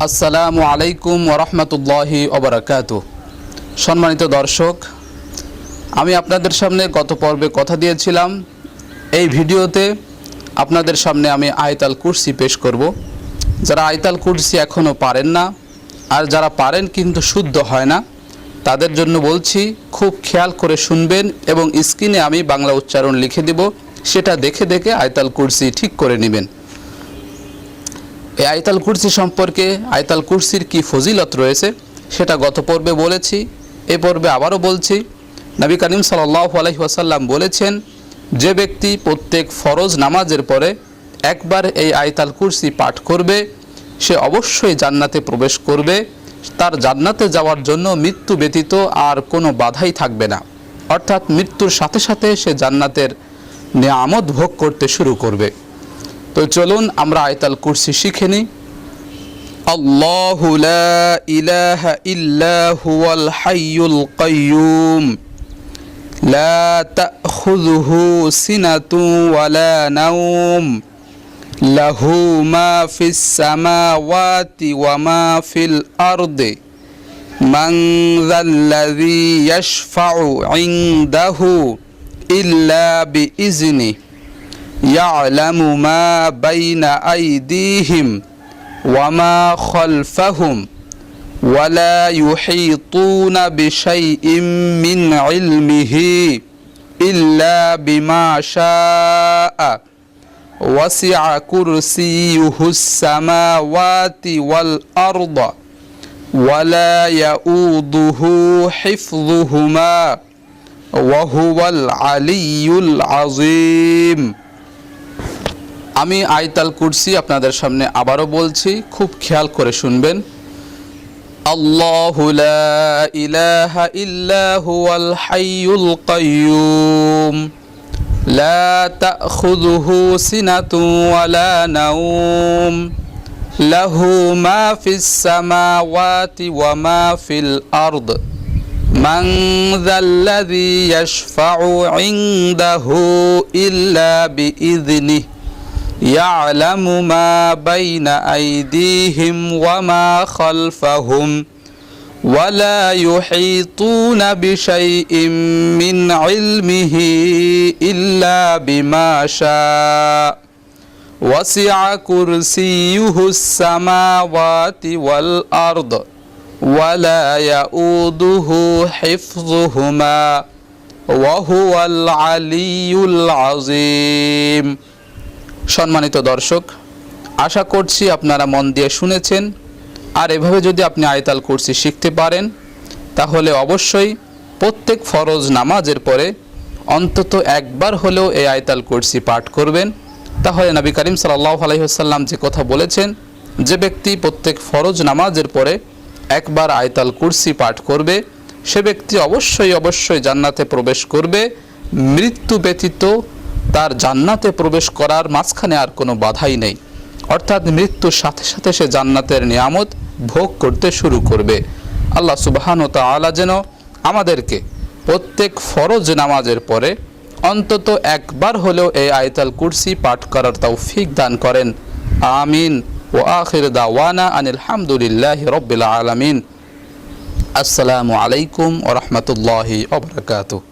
আসসালামু আলাইকুম ওরহমতুল্লাহি ওবারাকাতুহ। সম্মানিত দর্শক, আমি আপনাদের সামনে গত পর্বে কথা দিয়েছিলাম এই ভিডিওতে আপনাদের সামনে আমি আয়াতুল কুরসি পেশ করব। যারা আয়াতুল কুরসি এখনও পারেন না আর যারা পারেন কিন্তু শুদ্ধ হয় না, তাদের জন্য বলছি খুব খেয়াল করে শুনবেন এবং স্ক্রিনে আমি বাংলা উচ্চারণ লিখে দেব, সেটা দেখে দেখে আয়াতুল কুরসি ঠিক করে নেবেন। এই আয়াতুল কুরসি সম্পর্কে আয়াতুল কুরসির কি ফজিলত রয়েছে সেটা গত পর্বে বলেছি, এ পর্বে আবারও বলছি। নবী করিম সাল্লাল্লাহু আলাইহি ওয়াসাল্লাম বলেছেন, যে ব্যক্তি প্রত্যেক ফরজ নামাজের পরে একবার এই আয়াতুল কুরসি পাঠ করবে সে অবশ্যই জান্নাতে প্রবেশ করবে। তার জান্নাতে যাওয়ার জন্য মৃত্যু ব্যতীত আর কোনো বাধাই থাকবে না, অর্থাৎ মৃত্যুর সাথে সাথে সে জান্নাতের নিয়ামত ভোগ করতে শুরু করবে। তো চলুন আমরা আয়াতুল কুরসি শিখে নিই। আল্লাহু লা ইলাহা ইল্লা হুয়াল হাইয়ুল কাইয়্যুম লা তাখুযুহু সিনাতুন ওয়ালা নাওম লাহু মা ফিস সামাওয়াতি ওয়া মা ফিল আরদি মান যাল্লাযী ইয়াশফাউ ইনদাহু ইল্লা বিইজনিহি ইয়ালামু মা বাইনা আইদিহিম ওয়া মা খালফাহুম ওয়া লা ইউহীতুনা বিশাইইম মিন ইলমিহি ইল্লা বিমা শাআ ওয়াসি'a কুরসিয়ুহুস সামাওয়াতি ওয়াল আরদা ওয়া লা ইয়াউদুহু হিফযুহুমা ওয়া হুয়াল আলিয়্যুল আযীম। আমি আয়াতুল কুরসি আপনাদের সামনে আবারও বলছি, খুব খেয়াল করে শুনবেন। আল্লাহু লা ইলাহা ইল্লা হুয়াল হাইয়ুল কাইয়্যুম লা তাখুযুহু সিনাতুন ওয়ালা নাওম লাহু মা ফিস সামাওয়াতি ওয়া মা ফিল আরদ মান যাল্লাযী ইয়াশফাউ ইনদাহু ইল্লা বিইযনিহি ইয়ালামু মা বাইনা আইদিহিম ওয়া মা খালফাহুম ওয়া লা ইউহীতুনা বিশাইইম মিন ইলমিহি ইল্লা বিমা শাআ ওয়াসি'a কুরসিয়ুহুস সামাওয়াতি ওয়াল আরদ ওয়া লা ইয়াউদুহু হিফযুহুমা ওয়া হুয়াল আলিয়্যুল আযীম। সম্মানিত দর্শক, আশা করছি আপনারা মন দিয়ে শুনেছেন। আর এভাবে যদি আপনি আয়াতুল কুরসি শিখতে পারেন তাহলে অবশ্যই প্রত্যেক ফরজ নামাজের পরে অন্তত একবার হলেও এই আয়াতুল কুরসি পাঠ করবেন। তাহলে নবী করিম সাল্লাল্লাহু আলাইহি ওয়াসাল্লাম যে কথা বলেছেন, যে ব্যক্তি প্রত্যেক ফরজ নামাজের পরে একবার আয়াতুল কুরসি পাঠ করবে সে ব্যক্তি অবশ্যই জান্নাতে প্রবেশ করবে। মৃত্যু ব্যতীত তার জান্নাতে প্রবেশ করার মাঝখানে আর কোনো বাধাই নেই, অর্থাৎ মৃত্যুর সাথে সাথে সে জান্নাতের নিয়ামত ভোগ করতে শুরু করবে। আল্লাহ সুবহানাহু ওয়া তাআলা যেন আমাদেরকে প্রত্যেক ফরজ নামাজের পরে অন্তত একবার হলেও এই আয়াতুল কুরসি পাঠ করার তৌফিক দান করেন। আমিন। ওয়া আখির দাওয়ানা আনিল হামদুলিল্লাহি রাব্বিল আলামিন। আসসালামু আলাইকুম ওয়া রাহমাতুল্লাহি ওয়া বারাকাতুহু।